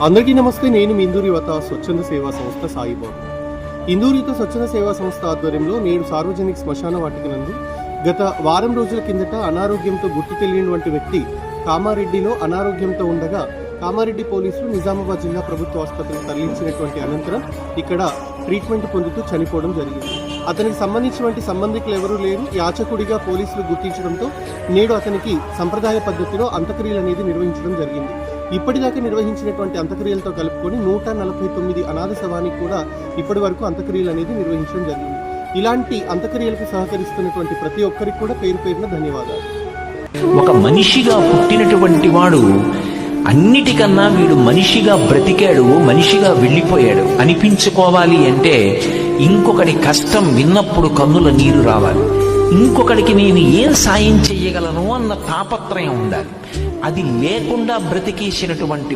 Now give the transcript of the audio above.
అందరికీ నమస్తే. నేను మీ ఇందూరి వత స్వచ్ఛంద సేవా సంస్థ సాయిబాబు. ఇందూరిత స్వచ్ఛంద సేవా సంస్థ ఆధ్వర్యంలో నేడు సార్వజనిక శ్మశాన వాటిక నందు గత వారం రోజుల కిందట అనారోగ్యంతో గుర్తు తెలియనటువంటి వ్యక్తి కామారెడ్డిలో అనారోగ్యంతో ఉండగా కామారెడ్డి పోలీసులు నిజామాబాద్ జిల్లా ప్రభుత్వ ఆసుపత్రికి తరలించినటువంటి అనంతరం ఇక్కడ ట్రీట్మెంట్ పొందుతూ చనిపోవడం జరిగింది. అతనికి సంబంధించినటువంటి సంబంధికులు ఎవరూ లేరు. యాచకుడిగా పోలీసులు గుర్తించడంతో నేడు అతనికి సంప్రదాయ పద్ధతిలో అంత్యక్రియలు అనేది నిర్వహించడం జరిగింది. ఇప్పటిదాకా నిర్వహించినటువంటి అంత్యక్రియలతో కలుపుకొని 149 అనాథ శవానికి కూడా ఇప్పటి వరకు అంత్యక్రియలు అనేది నిర్వహించడం జరిగింది. ఇలాంటి అంత్యక్రియలకు సహకరిస్తున్నటువంటి ప్రతి ఒక్కరికి కూడా పేరు పేరున ధన్యవాదాలు. ఒక మనిషిగా పుట్టినటువంటి వాడు అన్నిటికన్నా వీడు మనిషిగా బ్రతికాడు, మనిషిగా వెళ్ళిపోయాడు అనిపించుకోవాలి అంటే ఇంకొకటి కష్టం విన్నప్పుడు కన్నుల నీరు రావాలి. ఇంకొకడికి నేను ఏం సాయం చెయ్యగలను అన్న తాపత్రయం ఉండాలి. అది లేకుండా బ్రతికేసినటువంటి